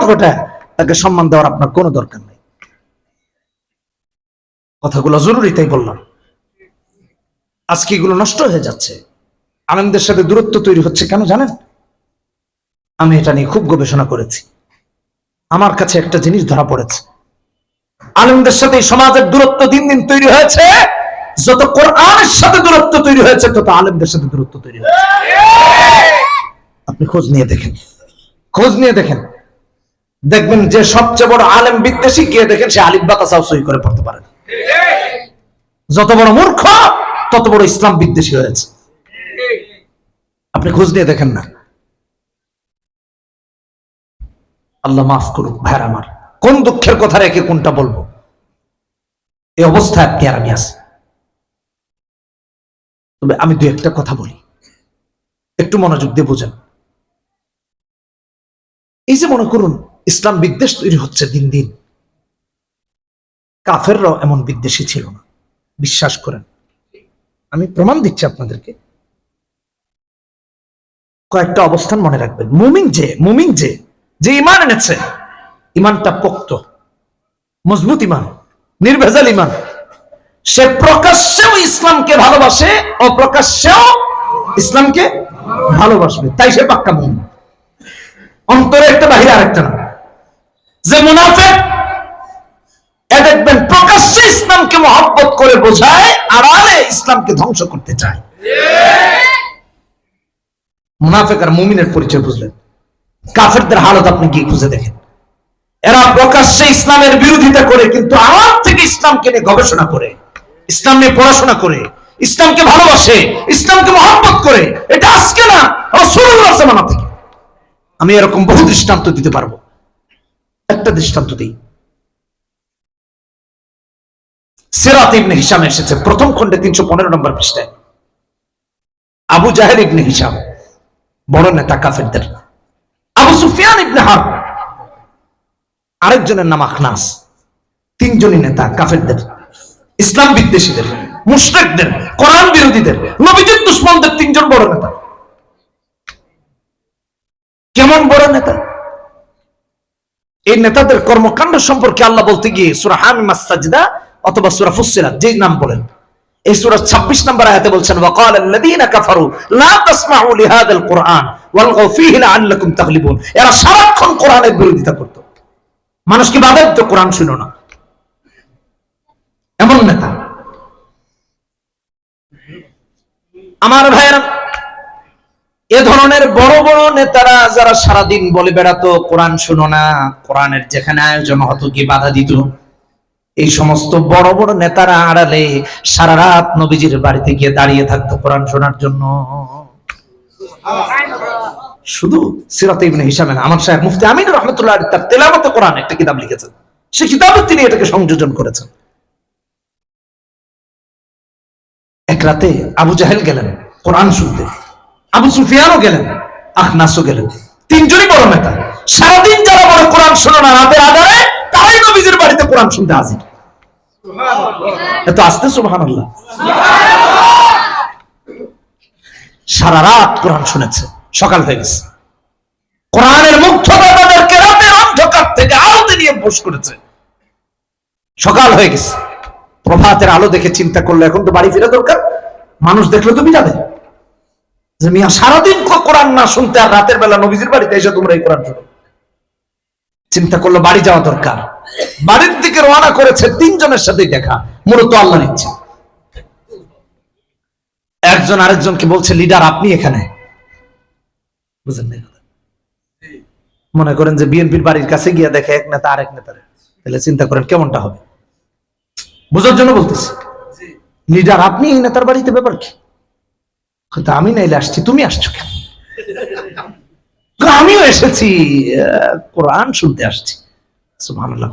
ঘটায় তাকে সম্মান দেওয়ার আপনার কোনো দরকার নেই। কথাগুলো জরুরি তাই বললাম। আজকে এগুলো নষ্ট হয়ে যাচ্ছে, আলেমদের সাথে দূরত্ব তৈরি হচ্ছে কেন জানেন? আমি এটা নিয়ে খুব গবেষণা করেছি। আমার কাছে একটা জিনিস ধরা পড়েছে, আলেমদের সাথে সমাজের দূরত্ব দিন দিন তৈরি হয়েছে। যত কোরআনের সাথে দূরত্ব তৈরি হয়েছে তত আলেমদের সাথে দূরত্ব তৈরি হয়েছে। আপনি খোঁজ নিয়ে দেখেন, দেখবেন যে সবচেয়ে বড় আলেম বিদ্বেষী গিয়ে দেখেন সে আলিফ বা তাসাও সহি করে পড়তে পারে না। যত বড় মূর্খ তত বড় ইসলাম বিদ্বেষী হয়েছে। আপনি খোঁজ নিয়ে দেখেন না। আল্লাহ মাফ করুক ভাইর আমার, কোন দুঃখের কথা রেখে কোনটা বলবো, এই অবস্থায় আপনি আর আমি আছি। তবে আমি দু একটা কথা বলি, একটু মনোযোগ দিয়ে বুঝেন। এই যে মনে করুন ইসলাম বিদ্বেষ তৈরি হচ্ছে দিন দিন, কাফেররাও এমন বিদ্বেষী ছিল না, বিশ্বাস করেন। আমি প্রমাণ দিচ্ছি আপনাদেরকে। কয়েকটা অবস্থান মনে রাখবেন। মুমিন যে ঈমান এনেছে, ঈমানটা পোক্ত মজবুত ঈমান, নির্ভেজাল ঈমান, সে প্রকাশ্যেও ইসলামকে ভালোবাসে, অপ্রকাশ্যেও ইসলামকে ভালোবাসবে, তাই সে পাক্কা মুমিন। অন্তরে একটা বাহিরে আরেকটা না। যে মুনাফিক, এ দেখবেন প্রকাশ্যে ইসলামকে মহব্বত করে বোঝায়, আড়ালে ইসলামকে ধ্বংস করতে চায়। মুনাফিক আর মুমিনের পরিচয় বুঝলেন? কাফেরদের হালত আপনি কি খুঁজে দেখেন, এরা প্রকাশ্যে ইসলামের বিরোধিতা করে কিন্তু আমার থেকে ইসলামকে নিয়ে গবেষণা করে, ইসলাম নিয়ে পড়াশোনা করে, ইসলামকে ভালোবাসে, ইসলামকে মহব্বত করে। এটা আজকে না, রাসূলুল্লাহর জামানা থেকে। আমি এরকম বহু দৃষ্টান্ত দিতে পারবো। একটা দৃষ্টান্ত দিই। সিরাত ইবনে হিশাম এসেছে প্রথম খণ্ডে 315 নম্বর পৃষ্ঠায়। আবু জাহেল ইবনে হিশাম বড় নেতা কাফেরদের, আবু সুফিয়ান ইবনে হারব আরেকজনের নাম আখনাস, তিনজনই নেতা কাফেরদের, ইসলাম বিদ্বেষীদের, মুশরিকদের, কোরআন বিরোধীদের, নবীজির দুশমনদের তিনজন বড় নেতা। কেমন বড় নেতা? এই নেতাদের কর্মকাণ্ড সম্পর্কে আল্লাহ বলতে গিয়ে সূরা হামিম আস-সাজদা অথবা সূরা ফুসসিলাত যেই নাম বলেন, এই সূরা 26 নম্বর আয়াতে বলছেন ওয়াকালাল্লাযীনা কাফারু লা তাসমাউ লিহাযাল কুরআন ওয়ালগাউ ফীহি লাআল্লাকুম তাগলিবুন। এরা সারাক্ষণ কোরআনের বিরোধিতা করত, মানুষকে বাধা দিত কোরআন শুনো না। এমন নেতা। আমার ভাইয়েরা, এ ধরনের বড় বড় নেতারা যারা সারাদিন বলে বেড়াতো কোরআন শুনো না, কোরআনের যেখানে আয়োজন হতো কি বাধা দিত, এই সমস্ত বড় বড় নেতারা আড়ালে সারা রাত নবীজির বাড়িতে গিয়ে দাঁড়িয়ে থাকতো কোরআন শোনার জন্য। শুধু সিরাত ইবনে হিশাম না, আমার শাইখ মুফতি আমিন রাহমাতুল্লাহ আলাইহি তার তেলাওয়াতে কোরআন একটা কিতাব লিখেছেন, সেই কিতাবে তিনি এটাকে সংযোজন করেছেন। এক রাতে আবু জাহেল গেলেন কোরআন শুনতে, আবু সুফিয়ানও গেলেন, আখনাসও গেলেন, তিনজনই বড় নেতা। সারাদিন যারা বড় কোরআন শোনো না, রাতের আধারে তারাই নবীজির বাড়িতে কোরআন শুনতে হাজির। এত আস্তে সুবহানাল্লাহ। সারা রাত কোরআন শুনেছে, সকাল হয়ে গেছে। কোরআনের মুগ্ধতা তাদেরকে রাতের অন্ধকার থেকে আলোতে নিয়ে বস করেছে। সকাল হয়ে গেছে, প্রভাতের আলো দেখে চিন্তা করলো এখন তো বাড়ি ফিরে দরকার। মানুষ দেখলে তো বিজাবে যে মিয়া সারাদিন কোরআন না শুনতে আর রাতের বেলা নবীজির বাড়িতে এসে তোমরা এই কোরআন শুনো। চিন্তা করলো বাড়ি যাওয়া দরকার। বাড়ির দিকে রওনা করেছে, তিনজনের সাথেই দেখা, মূলত আল্লাহর ইচ্ছা। একজন আরেকজনকে বলছে লিডার আপনি এখানে, বুঝেন না? মনে করেন যে বিএনপির বাড়ির কাছে গিয়ে দেখে এক নেতা আরেক নেতার, তাহলে চিন্তা করেন কেমনটা হবে। বোঝার জন্য বলতেছি, লিডার আপনি এই নেতার বাড়িতে, ব্যাপার কি? আমি নাইলে আসছি, তুমি আসছো কেন? আমিও এসেছি, কোরআন শুনতে আসছি। সুবহানাল্লাহ।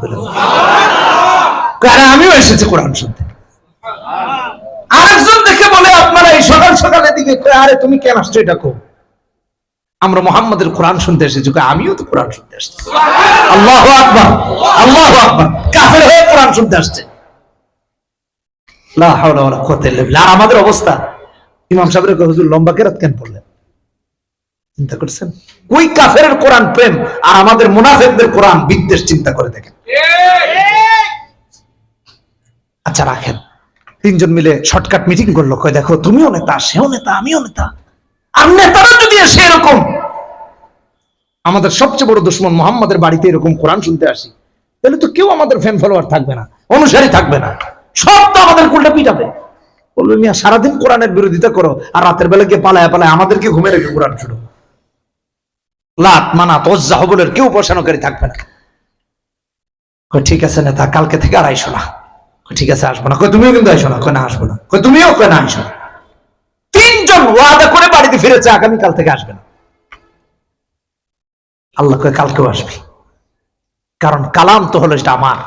আমিও এসেছি কোরআন শুনতে। আরেকজন দেখে বলে আপনারা এই সকাল সকাল এদিকে, আরে তুমি কেন আসছো এটা কো? আমরা মুহাম্মাদের কোরআন শুনতে এসেছি। আমিও তো কোরআন শুনতে আসছি। আল্লাহু আকবার, আল্লাহু আকবার। কাফের হয়ে কোরআন শুনতে আসছে। লা হাওলা ওয়ালা কুওয়াতা ইল্লা বিল্লাহ। আর আমাদের অবস্থা, ইমাম সাহেবের হুজুর লম্বা কেরাত কেন পড়লেন? চিন্তা করছেন? ওই কাফেরের কোরআন প্রেম আর আমাদের মুনাফিকদের কোরআন বিদ্বেষ, চিন্তা করে দেখেন। আচ্ছা রাখেন, তিনজন মিলে শর্টকাট মিটিং করলো, কয় দেখো তুমিও নেতা, সেও নেতা, আমিও নেতা। আর নেতারা যদি এসে এরকম আমাদের সবচেয়ে বড় দুশমন মুহাম্মাদের বাড়িতে এরকম কোরআন শুনতে আসি, তাহলে তো কেউ আমাদের ফ্যান ফলোয়ার থাকবে না, অনুসারী থাকবে না, সব তো আমাদের উল্টা পিটাবে। বলবে মিয়া সারাদিন কোরআনের বিরোধিতা করো আর রাতের বেলা গিয়ে পালায় পালায় আমাদেরকে ঘুমে রেখে কোরআন শুনো। লাত মানাত ওজ্জা হবলের কেউ উপাসনাকারী থাকবে না। ঠিক আছে নেতা, কালকে থেকে আর আইসো না। ঠিক আছে আসবো না। তুমিও কিন্তু আইসো না। না আসবো না। তুমিও না আইসো না। তিনজন ওয়াদা করে বাড়িতে ফিরেছে আগামীকাল থেকে আসবে না। আল্লাহ কয় কালকেও আসবি, কারণ কালাম তো হলো এটা আমার।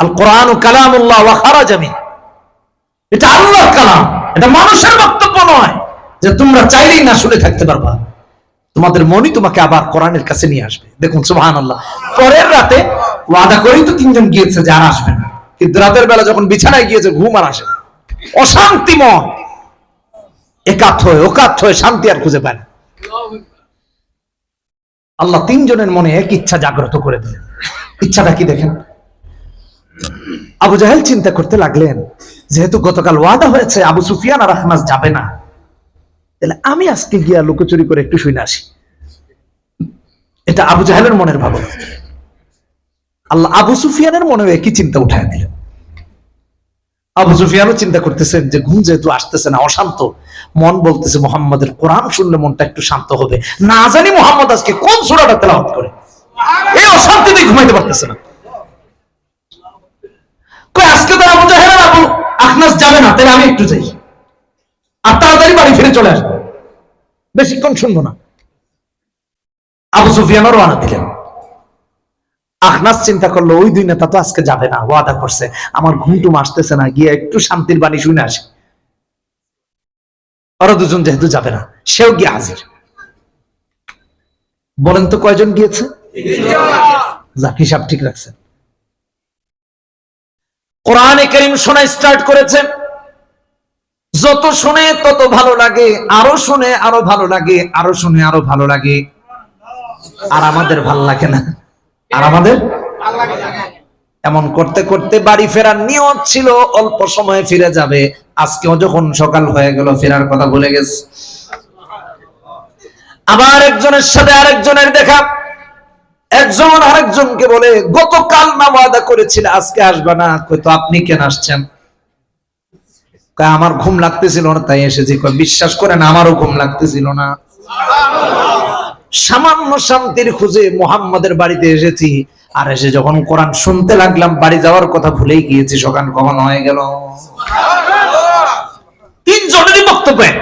আল কোরআন কালামুল্লাহ ওয়া খারাজা মিন, এটা আল্লাহর কালাম, এটা মানুষের বক্তব্য নয় যে তোমরা চাইলেই না শুনে থাকতে পারবা। তোমাদের মনই তোমাকে আবার কোরআনের কাছে নিয়ে আসবে। দেখুন সুবহানাল্লাহ। পরের রাতে ওয়াদা করেই তো তিনজন গিয়েছে যে আর আসবে না, কিন্তু রাতের বেলা যখন বিছানায় গিয়েছে ঘুম আর আসে না, অশান্তি মন, একাত হয়ে শান্তি আর খুঁজে পায় না। আল্লাহ তিনজনের মনে এক ইচ্ছা জাগ্রত করে দিলেন। ইচ্ছাটা কি দেখেন? আবু জাহেল চিন্তা করতে লাগলেন, যেহেতু গতকাল ওয়াদা হয়েছে আবু সুফিয়ান আর আখনাস যাবে না, তাহলে আমি আজকে গিয়া লুকোচুরি করে একটু শুনে আসি। এটা আবু জাহেলের মনের ভাবনা। আল্লাহ আবু সুফিয়ানের মনে একই চিন্তা উঠায় দিলেন। আবু সুফিয়ানও চিন্তা করতেছেন যে ঘুম যেহেতু আসতেছে না, অশান্ত মন বলতেছে মুহাম্মাদের কোরআন শুনলে মনটা একটু শান্ত হবে। না জানি মুহাম্মদ আজকে কোন সূরাটা তেলাওয়াত করে, এই অশান্তিতে ঘুমাইতে পারতেছে না। কই আজকে তো আবু জাহেল আর আবু আখনাস যাবে না, তাহলে আমি একটু যাই আর তাড়াতাড়ি বাড়ি ফিরে চলে আসবো, বেশিক্ষণ শুনবো না। আবু সুফিয়ানও রওনা দিলেন। আখনাস চিন্তা করলো ওই দুই নেতা তো আজকে যাবে না, ওয়াদা করছে, আমার ঘুমটুম আসতেছে না, গিয়ে একটু শান্তির বাণী শুনে আসে। ওরা দুজন যেহেতু যাবে না, সেও গিয়ে হাজির। বলেন তো কয়জন গিয়েছে? যাক, হিসাব ঠিক রাখছে। কোরআনে কারীম শোনা স্টার্ট করেছে। যত শুনে তত ভালো লাগে, আরো শুনে আরো ভালো লাগে, আরো শুনে আরো ভালো লাগে। আর আমাদের ভালো লাগে না, আর আমাদের এমন করতে করতে বাড়ি ফেরার নিয়ত ছিল অল্প সময়ে ফিরে যাবে। আজকেও যখন সকাল হয়ে গেল ফেরার কথা ভুলে গেছে। আবার একজনের সাথে আরেকজনের দেখা। একজন আরেকজনকে বলে, গতকাল না ওয়াদা করেছিল আজকে আসবে না, কইতো আপনি কেন আসছেন? আমার ঘুম লাগতেছিল না তাই এসেছি। বিশ্বাস করেন আমারও ঘুম লাগতেছিল না, সামান্য শান্তির খুঁজে মুহাম্মাদের বাড়িতে এসেছি। আর এসে যখন কোরআন শুনতে লাগলাম বাড়ি যাওয়ার কথা ভুলেই গিয়েছি, সকাল কখন হয়ে গেল। তিনজনেরই বক্তব্য এক।